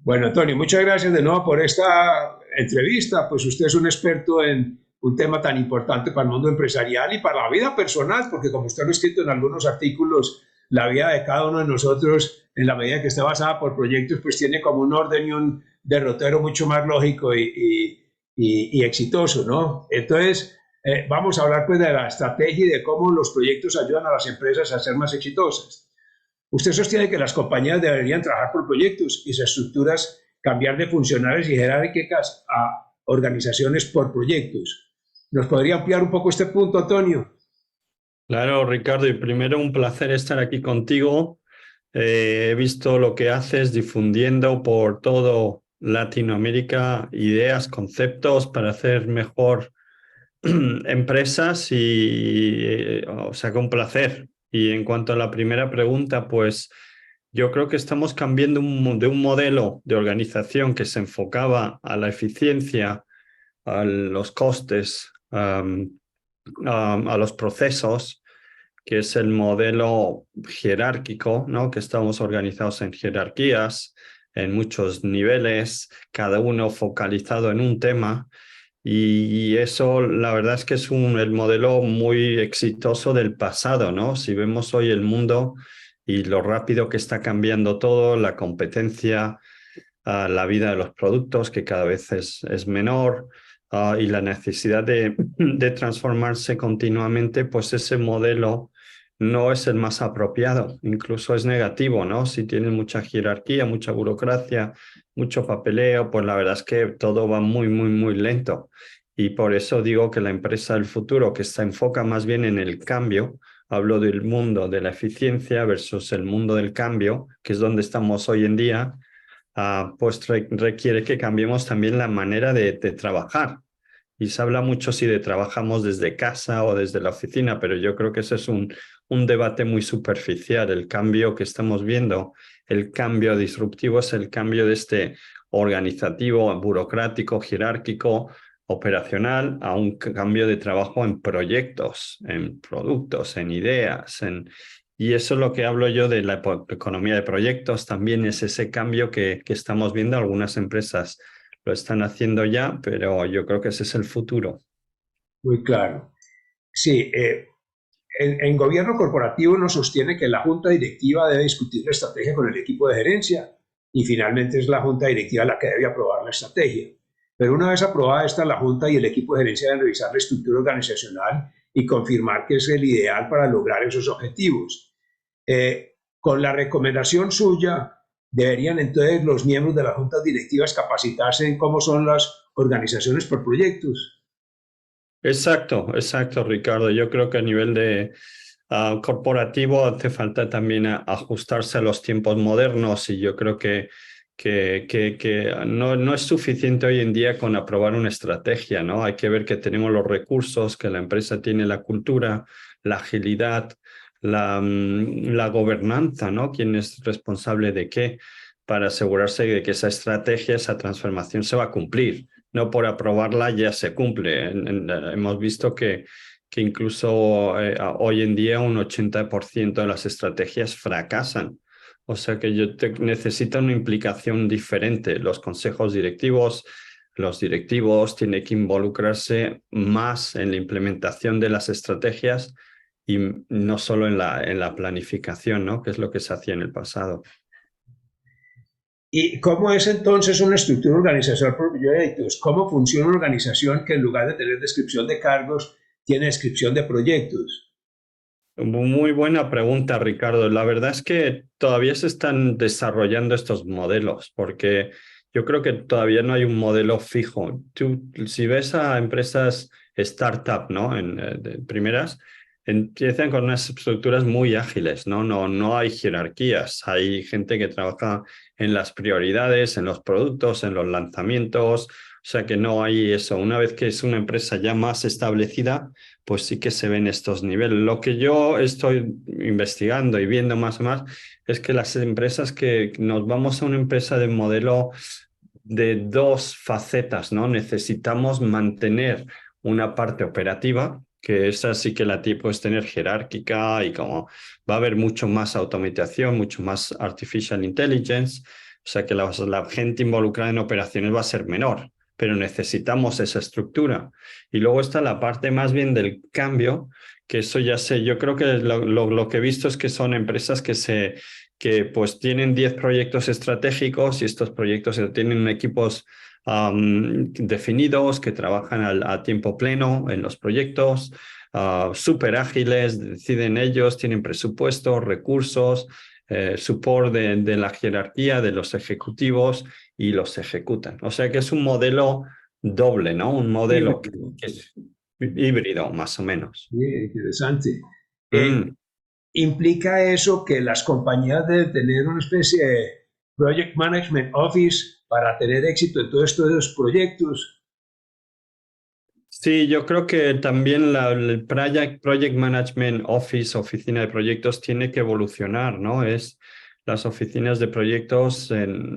Bueno, Tony, muchas gracias de nuevo por esta entrevista. Pues usted es un experto en un tema tan importante para el mundo empresarial y para la vida personal, porque como usted lo ha escrito en algunos artículos, la vida de cada uno de nosotros, en la medida que esté basada por proyectos, pues tiene como un orden y un derrotero mucho más lógico y exitoso, ¿no? Entonces, vamos a hablar pues de la estrategia y de cómo los proyectos ayudan a las empresas a ser más exitosas. Usted sostiene que las compañías deberían trabajar por proyectos y sus estructuras cambiar de funcionales y jerárquicas a organizaciones por proyectos. ¿Nos podría ampliar un poco este punto, Antonio? Claro, Ricardo, y primero un placer estar aquí contigo. He visto lo que haces difundiendo por todo Latinoamérica ideas, conceptos para hacer mejor empresas o sea que un placer. Y en cuanto a la primera pregunta, pues yo creo que estamos cambiando de un modelo de organización que se enfocaba a la eficiencia, a los costes, a los procesos, que es el modelo jerárquico, ¿no? Que estamos organizados en jerarquías, en muchos niveles, cada uno focalizado en un tema. Y eso, la verdad es que es el modelo muy exitoso del pasado, ¿no? Si vemos hoy el mundo y lo rápido que está cambiando todo, la competencia, la vida de los productos, que cada vez es menor, y la necesidad de transformarse continuamente, pues ese modelo no es el más apropiado, incluso es negativo, ¿no? Si tienes mucha jerarquía, mucha burocracia, mucho papeleo, pues la verdad es que todo va muy, muy, muy lento. Y por eso digo que la empresa del futuro, que se enfoca más bien en el cambio, hablo del mundo de la eficiencia versus el mundo del cambio, que es donde estamos hoy en día, pues requiere que cambiemos también la manera de trabajar. Y se habla mucho si trabajamos desde casa o desde la oficina, pero yo creo que ese es un debate muy superficial. El cambio que estamos viendo, el cambio disruptivo es el cambio de este organizativo, burocrático, jerárquico, operacional, a un cambio de trabajo en proyectos, en productos, en ideas, y eso es lo que hablo yo de la economía de proyectos, también es ese cambio que estamos viendo. Algunas empresas lo están haciendo ya, pero yo creo que ese es el futuro. Muy claro. Sí, en gobierno corporativo uno sostiene que la junta directiva debe discutir la estrategia con el equipo de gerencia y finalmente es la junta directiva la que debe aprobar la estrategia. Pero una vez aprobada esta, la junta y el equipo de gerencia deben revisar la estructura organizacional y confirmar que es el ideal para lograr esos objetivos. Con la recomendación suya, deberían entonces los miembros de las juntas directivas capacitarse en cómo son las organizaciones por proyectos. Exacto, exacto, Ricardo. Yo creo que a nivel de corporativo hace falta también ajustarse a los tiempos modernos, y yo creo que no es suficiente hoy en día con aprobar una estrategia, ¿no? Hay que ver que tenemos los recursos, que la empresa tiene la cultura, la agilidad, la gobernanza, ¿no? ¿Quién es responsable de qué? Para asegurarse de que esa estrategia, esa transformación se va a cumplir. No por aprobarla ya se cumple. Hemos visto que incluso hoy en día un 80% de las estrategias fracasan. O sea que necesita una implicación diferente. Los directivos tienen que involucrarse más en la implementación de las estrategias y no solo en la planificación, ¿no? Que es lo que se hacía en el pasado. ¿Y cómo es entonces una estructura organizacional por proyectos? ¿Cómo funciona una organización que en lugar de tener descripción de cargos, tiene descripción de proyectos? Muy buena pregunta, Ricardo. La verdad es que todavía se están desarrollando estos modelos, porque yo creo que todavía no hay un modelo fijo. Si ves a empresas startup, ¿no? De primeras, empiezan con unas estructuras muy ágiles, ¿no? No hay jerarquías. Hay gente que trabaja en las prioridades, en los productos, en los lanzamientos. O sea que no hay eso. Una vez que es una empresa ya más establecida, pues sí que se ven estos niveles. Lo que yo estoy investigando y viendo más y más es que las empresas, que nos vamos a una empresa de modelo de dos facetas, ¿no? Necesitamos mantener una parte operativa, que esa sí que puedes tener jerárquica, y como va a haber mucho más automatización, mucho más artificial intelligence. sea que la gente involucrada en operaciones va a ser menor, pero necesitamos esa estructura. Y luego está la parte más bien del cambio, que eso ya sé, yo creo que lo que he visto es que son empresas que pues tienen 10 proyectos estratégicos y estos proyectos tienen equipos definidos que trabajan a tiempo pleno en los proyectos, súper ágiles, deciden ellos, tienen presupuestos, recursos, support de la jerarquía de los ejecutivos y los ejecutan. O sea que es un modelo doble, ¿no? Un modelo Híbrido. que es híbrido, más o menos. Sí, interesante. Mm. ¿Implica eso que las compañías deben tener una especie de Project Management Office para tener éxito en todos estos proyectos? Sí, yo creo que también el Project Management Office, oficina de proyectos, tiene que evolucionar, ¿no? Las oficinas de proyectos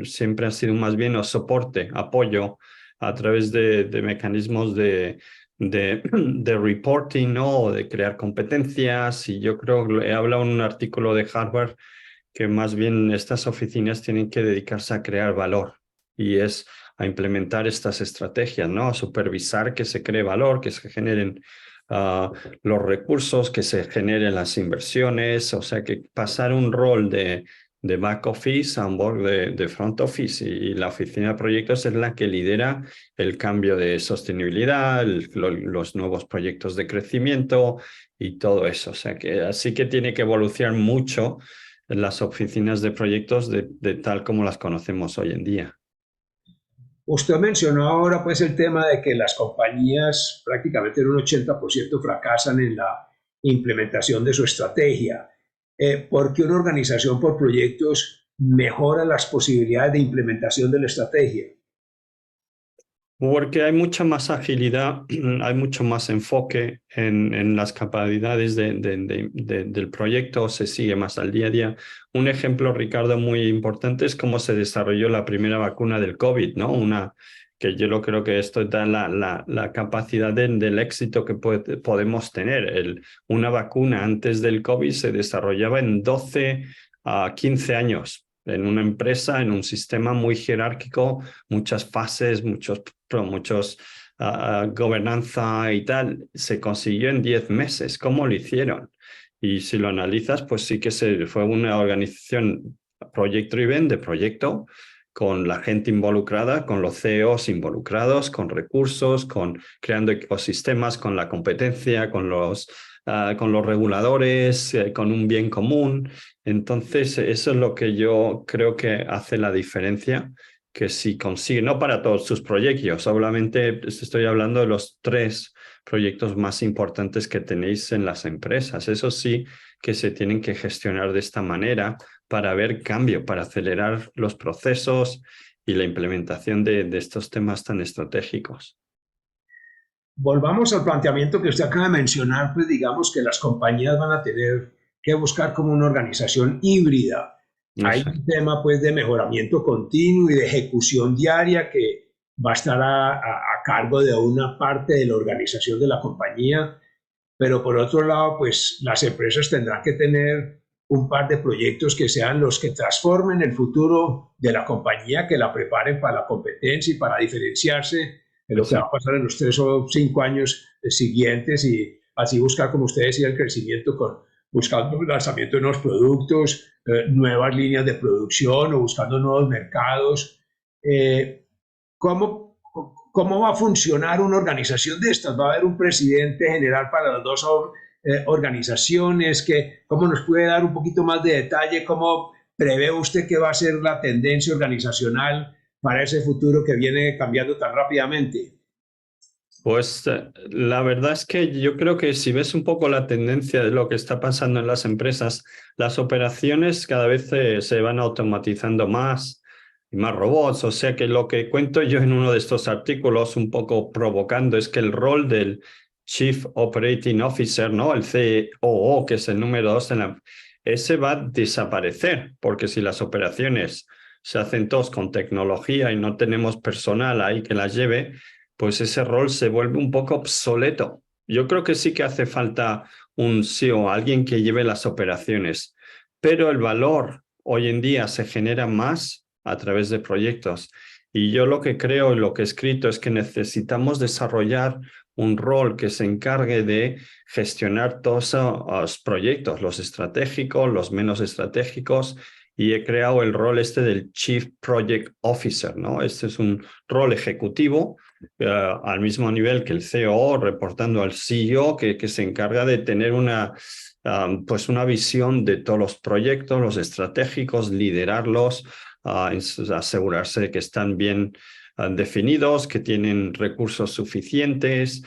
siempre han sido más bien soporte, apoyo a través de mecanismos de reporting, ¿no? O de crear competencias. Y yo creo, he hablado en un artículo de Harvard que más bien estas oficinas tienen que dedicarse a crear valor y es a implementar estas estrategias, ¿no? A supervisar que se cree valor, que se generen los recursos, que se generen las inversiones, o sea, que pasar un rol de back office a un rol de front office y la oficina de proyectos es la que lidera el cambio de sostenibilidad, los nuevos proyectos de crecimiento y todo eso. O sea, que así que tiene que evolucionar mucho las oficinas de proyectos de tal como las conocemos hoy en día. Usted mencionó ahora pues el tema de que las compañías prácticamente en un 80% fracasan en la implementación de su estrategia. ¿Por qué una organización por proyectos mejora las posibilidades de implementación de la estrategia? Porque hay mucha más agilidad, hay mucho más enfoque en las capacidades del proyecto, se sigue más al día a día. Un ejemplo, Ricardo, muy importante es cómo se desarrolló la primera vacuna del COVID, ¿no? Que yo lo creo que esto da la capacidad del éxito que podemos tener. Una vacuna antes del COVID se desarrollaba en 12 a 15 años en una empresa, en un sistema muy jerárquico, muchas fases, muchos gobernanza y tal, se consiguió en 10 meses. ¿Cómo lo hicieron? Y si lo analizas, pues sí que fue una organización project driven de proyecto, con la gente involucrada, con los CEOs involucrados, con recursos, creando ecosistemas, con la competencia, con los reguladores, con un bien común. Entonces, eso es lo que yo creo que hace la diferencia, que si consigue, no para todos sus proyectos, solamente estoy hablando de los 3 proyectos más importantes que tenéis en las empresas. Eso sí que se tienen que gestionar de esta manera para ver cambio, para acelerar los procesos y la implementación de estos temas tan estratégicos. Volvamos al planteamiento que usted acaba de mencionar, pues digamos que las compañías van a tener que buscar como una organización híbrida. Hay Eso. un tema pues de mejoramiento continuo y de ejecución diaria que va a estar a cargo de una parte de la organización de la compañía, pero por otro lado, pues las empresas tendrán que tener un par de proyectos que sean los que transformen el futuro de la compañía, que la preparen para la competencia y para diferenciarse de lo que va Eso. a pasar en los 3 o 5 años siguientes y así buscar, como usted decía, el crecimiento buscando el lanzamiento de nuevos productos, nuevas líneas de producción o buscando nuevos mercados. Eh, ¿Cómo, ¿Cómo va a funcionar una organización de estas? ¿Va a haber un presidente general para las dos organizaciones? ¿Cómo nos puede dar un poquito más de detalle? ¿Cómo prevé usted que va a ser la tendencia organizacional para ese futuro que viene cambiando tan rápidamente? Pues la verdad es que yo creo que si ves un poco la tendencia de lo que está pasando en las empresas, las operaciones cada vez se van automatizando más y más robots. O sea que lo que cuento yo en uno de estos artículos, un poco provocando, es que el rol del Chief Operating Officer, ¿no? El COO, que es el número 2 ese va a desaparecer, porque si las operaciones se hacen todos con tecnología y no tenemos personal ahí que las lleve, pues ese rol se vuelve un poco obsoleto. Yo creo que sí que hace falta un CEO, alguien que lleve las operaciones, pero el valor hoy en día se genera más a través de proyectos. Y yo lo que creo y lo que he escrito es que necesitamos desarrollar un rol que se encargue de gestionar todos los proyectos, los estratégicos, los menos estratégicos, y he creado el rol este del Chief Project Officer, ¿no? Este es un rol ejecutivo al mismo nivel que el COO, reportando al CEO, que se encarga de tener pues una visión de todos los proyectos, los estratégicos, liderarlos, asegurarse de que están bien definidos, que tienen recursos suficientes,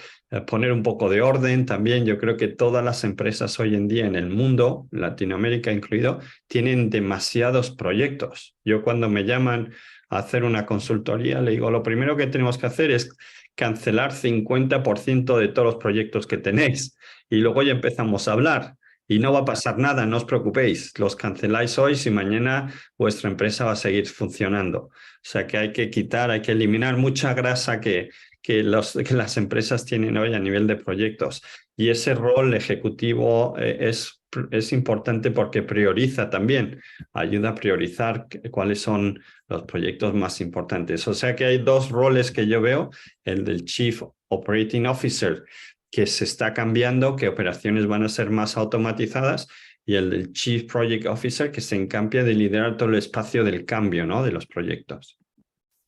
poner un poco de orden también. Yo creo que todas las empresas hoy en día en el mundo, Latinoamérica incluido, tienen demasiados proyectos. Yo cuando me llaman a hacer una consultoría, le digo, lo primero que tenemos que hacer es cancelar 50% de todos los proyectos que tenéis y luego ya empezamos a hablar. Y no va a pasar nada, no os preocupéis, los canceláis hoy y mañana vuestra empresa va a seguir funcionando. O sea que hay que quitar, hay que eliminar mucha grasa que las empresas tienen hoy a nivel de proyectos. Y ese rol ejecutivo es importante porque prioriza también, ayuda a priorizar cuáles son los proyectos más importantes. O sea que hay dos roles que yo veo, el del Chief Operating Officer, que se está cambiando, que operaciones van a ser más automatizadas, y el del Chief Project Officer, que se encarga de liderar todo el espacio del cambio, ¿no? De los proyectos.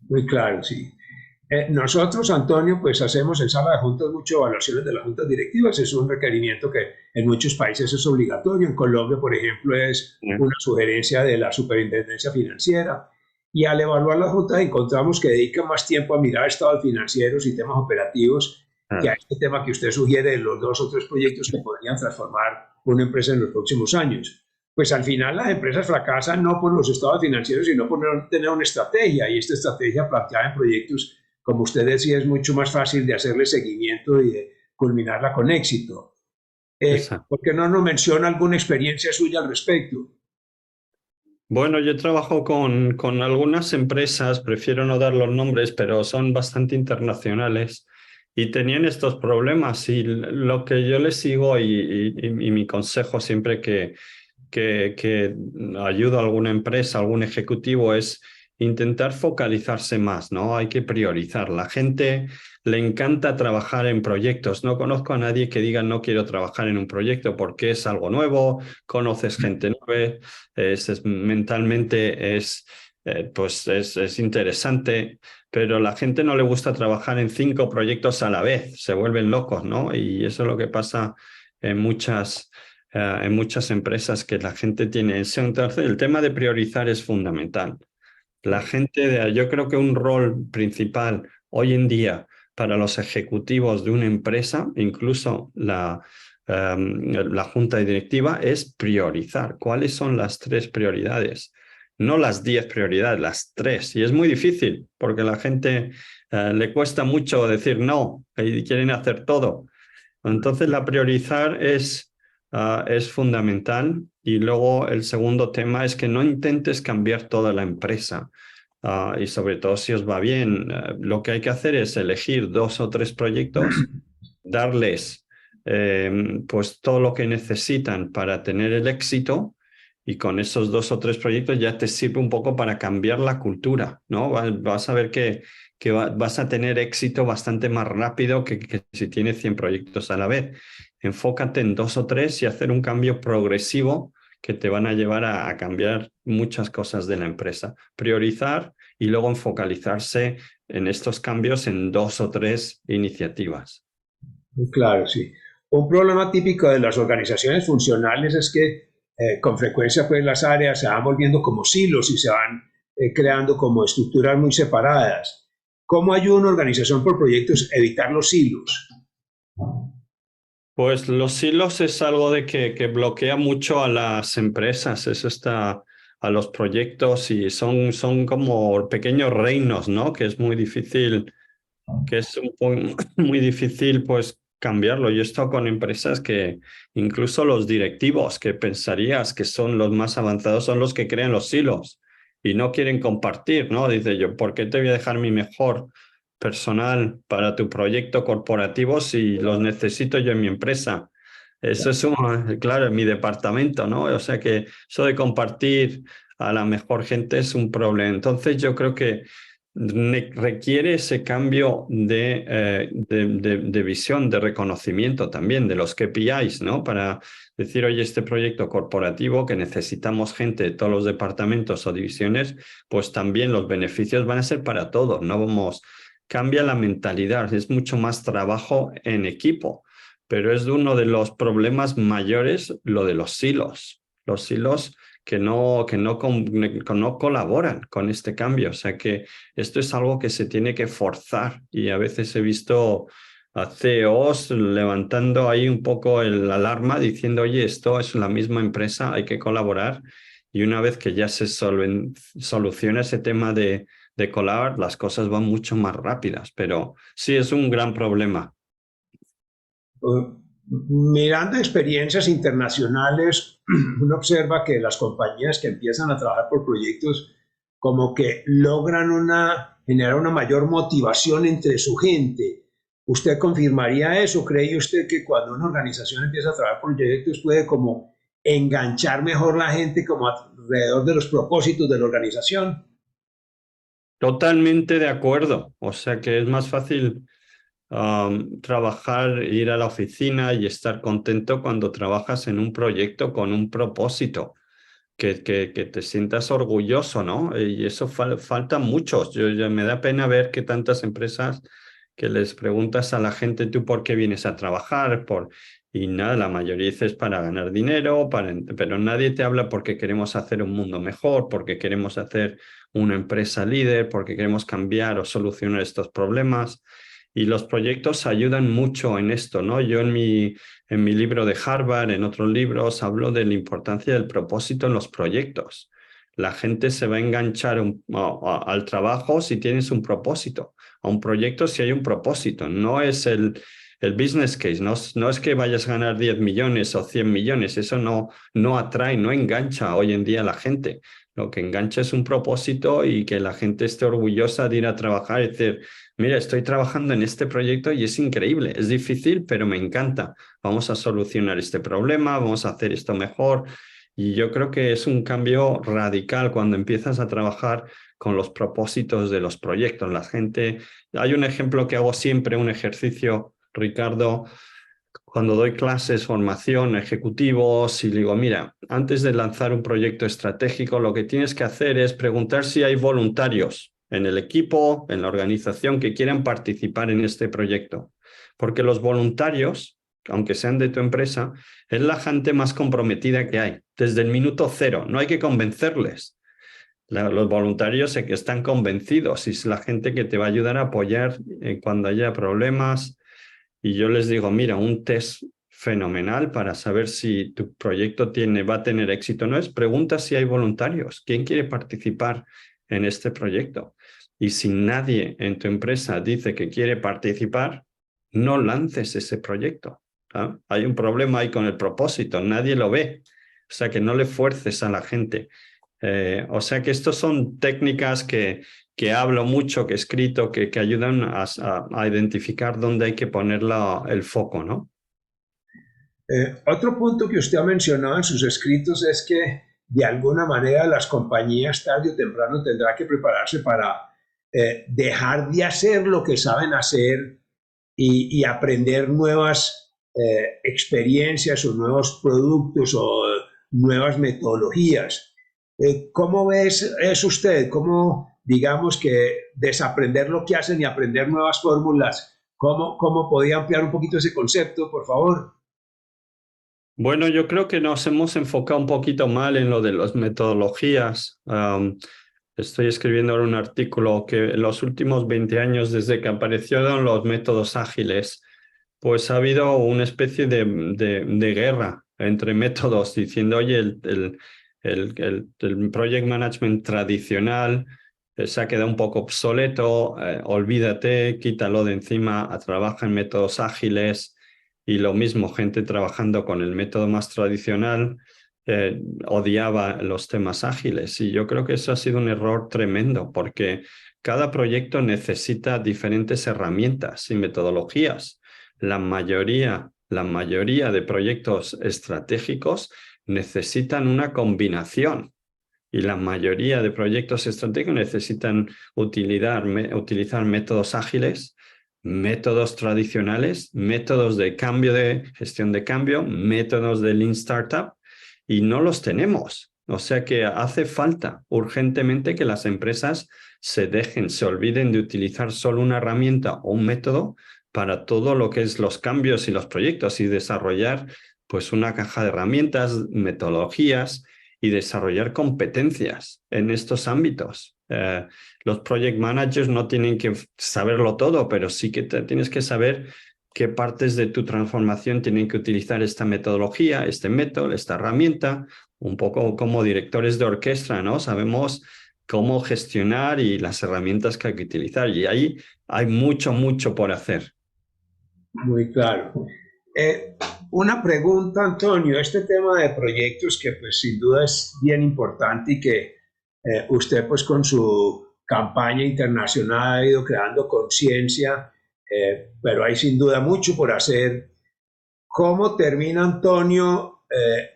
Muy claro, sí. Nosotros, Antonio, pues hacemos en sala de juntas muchas evaluaciones de las juntas directivas. Es un requerimiento que en muchos países es obligatorio. En Colombia, por ejemplo, es una sugerencia de la Superintendencia Financiera. Y al evaluar las juntas encontramos que dedican más tiempo a mirar estados financieros y temas operativos que a este tema que usted sugiere de los 2 o 3 proyectos que podrían transformar una empresa en los próximos años. Pues al final las empresas fracasan no por los estados financieros, sino por no tener una estrategia. Y esta estrategia planteada en proyectos, como usted decía, es mucho más fácil de hacerle seguimiento y de culminarla con éxito. ¿Por qué no nos menciona alguna experiencia suya al respecto? Bueno, yo trabajo con algunas empresas, prefiero no dar los nombres, pero son bastante internacionales y tenían estos problemas. Y lo que yo les sigo y mi consejo siempre que ayudo a alguna empresa, a algún ejecutivo, es intentar focalizarse más, ¿no? Hay que priorizar. La gente le encanta trabajar en proyectos. No conozco a nadie que diga no quiero trabajar en un proyecto porque es algo nuevo, conoces gente nueva, mentalmente pues es interesante, pero la gente no le gusta trabajar en 5 proyectos a la vez, se vuelven locos, ¿no? Y eso es lo que pasa en muchas empresas, que la gente tiene ese. Entonces, el tema de priorizar es fundamental. La gente, yo creo que un rol principal hoy en día para los ejecutivos de una empresa, incluso la junta directiva, es priorizar. ¿Cuáles son las 3 prioridades? No las 10 prioridades, las 3. Y es muy difícil porque a la gente le cuesta mucho decir no y quieren hacer todo. Entonces, la priorizar es fundamental. Y luego el segundo tema es que no intentes cambiar toda la empresa. Y sobre todo si os va bien, lo que hay que hacer es elegir 2 o 3 proyectos, darles pues todo lo que necesitan para tener el éxito, y con esos 2 o 3 proyectos ya te sirve un poco para cambiar la cultura, ¿no? Vas a ver que vas a tener éxito bastante más rápido que si tienes 100 proyectos a la vez. Enfócate en 2 o 3 y hacer un cambio progresivo que te van a llevar a cambiar muchas cosas de la empresa. Priorizar y luego focalizarse en estos cambios en 2 o 3 iniciativas. Claro, sí. Un problema típico de las organizaciones funcionales es que con frecuencia pues las áreas se van volviendo como silos y se van creando como estructuras muy separadas. ¿Cómo ayuda una organización por proyectos a evitar los silos? Pues los hilos es algo que bloquea mucho a las empresas, eso está a los proyectos, y son como pequeños reinos, ¿no? Que es muy difícil, muy difícil pues cambiarlo. Yo he estado con empresas que incluso los directivos, que pensarías que son los más avanzados, son los que crean los silos y no quieren compartir, ¿no? Dice yo, ¿por qué te voy a dejar mi mejor personal para tu proyecto corporativo si los necesito yo en mi empresa? Eso es claro, en mi departamento, ¿no? O sea que eso de compartir a la mejor gente es un problema. Entonces yo creo que requiere ese cambio de visión, de reconocimiento también de los KPIs, ¿no? Para decir, oye, este proyecto corporativo que necesitamos gente de todos los departamentos o divisiones, pues también los beneficios van a ser para todos, no vamos, cambia la mentalidad, es mucho más trabajo en equipo, pero es uno de los problemas mayores lo de los silos que no colaboran con este cambio. O sea que esto es algo que se tiene que forzar y a veces he visto a CEOs levantando ahí un poco el alarma diciendo, oye, esto es la misma empresa, hay que colaborar. Y una vez que ya se soluciona ese tema de colaborar, las cosas van mucho más rápidas. Pero sí es un gran problema. Mirando experiencias internacionales, uno observa que las compañías que empiezan a trabajar por proyectos como que logran generar una mayor motivación entre su gente. ¿Usted confirmaría eso? ¿Cree usted que cuando una organización empieza a trabajar por proyectos puede como enganchar mejor la gente como alrededor de los propósitos de la organización? Totalmente de acuerdo. O sea que es más fácil trabajar, ir a la oficina y estar contento cuando trabajas en un proyecto con un propósito, que te sientas orgulloso, ¿no? Y eso falta muchos. Me da pena ver que tantas empresas que les preguntas a la gente, ¿tú por qué vienes a trabajar? Y nada, la mayoría dices para ganar dinero, pero nadie te habla porque queremos hacer un mundo mejor, porque queremos hacer una empresa líder, porque queremos cambiar o solucionar estos problemas. Y los proyectos ayudan mucho en esto, ¿no? Yo en mi libro de Harvard, en otros libros, hablo de la importancia del propósito en los proyectos. La gente se va a enganchar al trabajo si tienes un propósito, a un proyecto si hay un propósito. No es el business case, no es que vayas a ganar 10 millones o 100 millones, eso no atrae, no engancha hoy en día a la gente. Lo que engancha es un propósito y que la gente esté orgullosa de ir a trabajar y decir, mira, estoy trabajando en este proyecto y es increíble, es difícil, pero me encanta. Vamos a solucionar este problema, vamos a hacer esto mejor. Y yo creo que es un cambio radical cuando empiezas a trabajar con los propósitos de los proyectos. Hay un ejemplo que hago siempre, un ejercicio, Ricardo, cuando doy clases, formación, ejecutivos, y digo, mira, antes de lanzar un proyecto estratégico, lo que tienes que hacer es preguntar si hay voluntarios en el equipo, en la organización que quieran participar en este proyecto. Porque los voluntarios, aunque sean de tu empresa, es la gente más comprometida que hay, desde el minuto cero. No hay que convencerles. Los voluntarios que están convencidos y es la gente que te va a ayudar a apoyar cuando haya problemas. Y yo les digo, mira, un test fenomenal para saber si tu proyecto va a tener éxito o no es, pregunta si hay voluntarios. ¿Quién quiere participar en este proyecto? Y si nadie en tu empresa dice que quiere participar, no lances ese proyecto. ¿Ah? Hay un problema ahí con el propósito, nadie lo ve. O sea, que no le fuerces a la gente. O sea que estas son técnicas que hablo mucho, que he escrito, que ayudan a identificar dónde hay que poner el foco, ¿no? Otro punto que usted ha mencionado en sus escritos es que de alguna manera las compañías tarde o temprano tendrán que prepararse para dejar de hacer lo que saben hacer y aprender nuevas experiencias o nuevos productos o nuevas metodologías. ¿Cómo es usted? ¿Cómo, digamos, que desaprender lo que hacen y aprender nuevas fórmulas? ¿Cómo podía ampliar un poquito ese concepto, por favor? Bueno, yo creo que nos hemos enfocado un poquito mal en lo de las metodologías. Estoy escribiendo ahora un artículo que en los últimos 20 años, desde que aparecieron los métodos ágiles, pues ha habido una especie de guerra entre métodos, diciendo, oye, el project management tradicional se ha quedado un poco obsoleto, olvídate, quítalo de encima, trabaja en métodos ágiles. Y lo mismo, gente trabajando con el método más tradicional odiaba los temas ágiles. Y yo creo que eso ha sido un error tremendo porque cada proyecto necesita diferentes herramientas y metodologías. La mayoría de proyectos estratégicos necesitan una combinación y la mayoría de proyectos estratégicos necesitan utilizar métodos ágiles, métodos tradicionales, métodos de cambio de gestión de cambio, métodos de Lean Startup, y no los tenemos. O sea que hace falta urgentemente que las empresas se olviden de utilizar solo una herramienta o un método para todo lo que es los cambios y los proyectos y desarrollar pues una caja de herramientas, metodologías y desarrollar competencias en estos ámbitos. Los project managers no tienen que saberlo todo, pero sí que tienes que saber qué partes de tu transformación tienen que utilizar esta metodología, este método, esta herramienta, un poco como directores de orquesta, ¿no? Sabemos cómo gestionar y las herramientas que hay que utilizar. Y ahí hay mucho, mucho por hacer. Muy claro. Una pregunta, Antonio, este tema de proyectos que pues sin duda es bien importante y que usted pues con su campaña internacional ha ido creando conciencia, pero hay sin duda mucho por hacer. ¿Cómo termina Antonio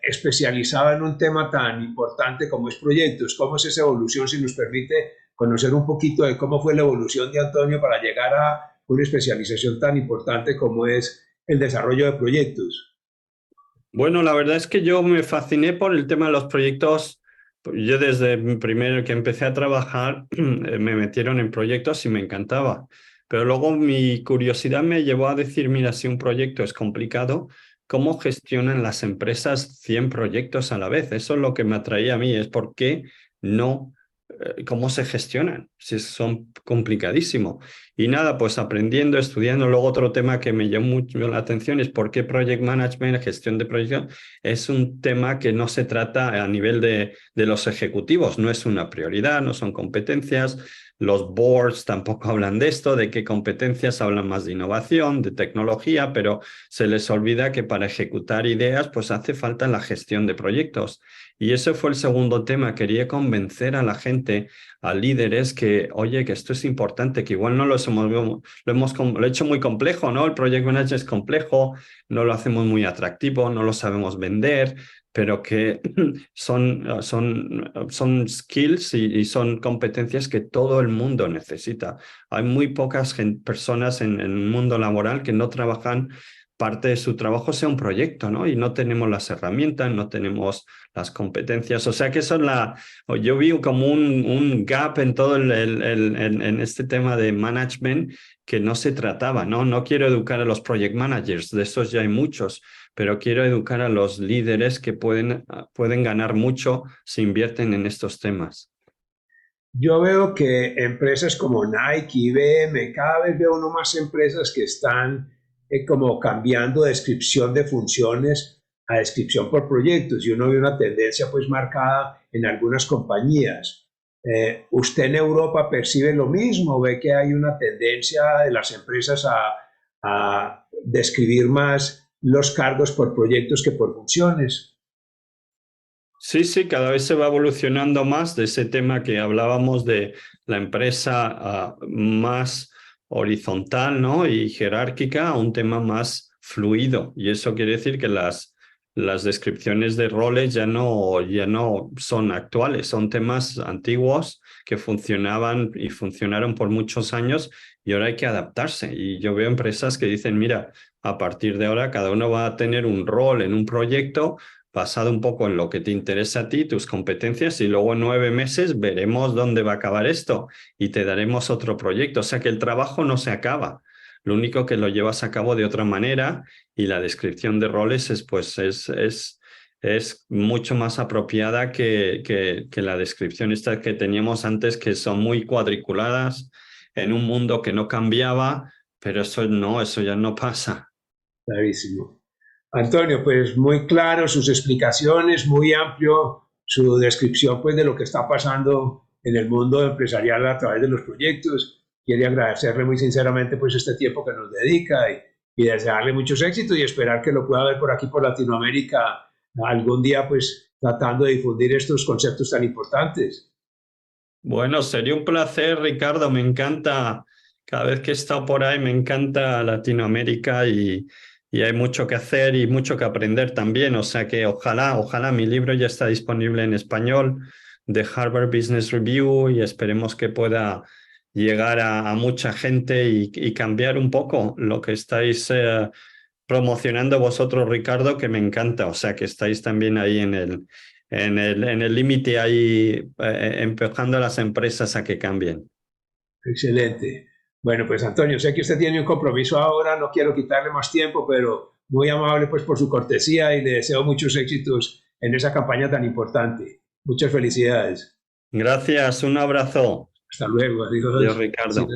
especializado en un tema tan importante como es proyectos? ¿Cómo es esa evolución? Si nos permite conocer un poquito de cómo fue la evolución de Antonio para llegar a una especialización tan importante como es el desarrollo de proyectos. Bueno, la verdad es que yo me fasciné por el tema de los proyectos. Yo desde primero que empecé a trabajar me metieron en proyectos y me encantaba. Pero luego mi curiosidad me llevó a decir, mira, si un proyecto es complicado, ¿cómo gestionan las empresas 100 proyectos a la vez? Eso es lo que me atraía a mí, es por qué no, cómo se gestionan, si son complicadísimos. Y nada, pues aprendiendo, estudiando. Luego otro tema que me llamó mucho la atención es por qué Project Management, gestión de proyectos, es un tema que no se trata a nivel de los ejecutivos, no es una prioridad, no son competencias. Los boards tampoco hablan de esto, de qué competencias, hablan más de innovación, de tecnología, pero se les olvida que para ejecutar ideas pues hace falta la gestión de proyectos. Y ese fue el segundo tema. Quería convencer a la gente, a líderes, que, oye, que esto es importante, que igual no lo he hecho muy complejo, ¿no? El project manager es complejo, no lo hacemos muy atractivo, no lo sabemos vender, pero que son skills y son competencias que todo el mundo necesita. Hay muy pocas personas en el mundo laboral que no trabajan, parte de su trabajo sea un proyecto, ¿no? Y no tenemos las herramientas, no tenemos las competencias. O sea que eso yo vi como un gap en todo en este tema de management que no se trataba, ¿no? No quiero educar a los project managers, de esos ya hay muchos, pero quiero educar a los líderes que pueden ganar mucho si invierten en estos temas. Yo veo que empresas como Nike, IBM, cada vez veo uno más empresas que están como cambiando descripción de funciones a descripción por proyectos y uno ve una tendencia pues marcada en algunas compañías. ¿Usted en Europa percibe lo mismo? ¿Ve que hay una tendencia de las empresas a describir más los cargos por proyectos que por funciones? Sí, sí, cada vez se va evolucionando más de ese tema que hablábamos de la empresa más horizontal, ¿no? Y jerárquica a un tema más fluido. Y eso quiere decir que las descripciones de roles ya no son actuales, son temas antiguos que funcionaban y funcionaron por muchos años y ahora hay que adaptarse. Y yo veo empresas que dicen, mira, a partir de ahora cada uno va a tener un rol en un proyecto basado un poco en lo que te interesa a ti, tus competencias, y luego en 9 meses veremos dónde va a acabar esto y te daremos otro proyecto. O sea que el trabajo no se acaba. Lo único que lo llevas a cabo de otra manera y la descripción de roles es mucho más apropiada que la descripción esta que teníamos antes, que son muy cuadriculadas en un mundo que no cambiaba, pero eso ya no pasa. Clarísimo. Antonio, pues muy claro sus explicaciones, muy amplio su descripción pues de lo que está pasando en el mundo empresarial a través de los proyectos. Quiero agradecerle muy sinceramente pues este tiempo que nos dedica y desearle muchos éxitos y esperar que lo pueda ver por aquí por Latinoamérica algún día pues tratando de difundir estos conceptos tan importantes. Bueno, sería un placer, Ricardo. Me encanta, cada vez que he estado por ahí, me encanta Latinoamérica y hay mucho que hacer y mucho que aprender también. O sea que ojalá mi libro ya está disponible en español de Harvard Business Review y esperemos que pueda llegar a mucha gente y cambiar un poco lo que estáis promocionando vosotros, Ricardo, que me encanta. O sea, que estáis también ahí en el límite ahí, empujando a las empresas a que cambien. Excelente. Bueno, pues Antonio, sé que usted tiene un compromiso ahora, no quiero quitarle más tiempo, pero muy amable pues por su cortesía y le deseo muchos éxitos en esa campaña tan importante. Muchas felicidades. Gracias, un abrazo. Hasta luego. Adiós, Adiós. Ricardo.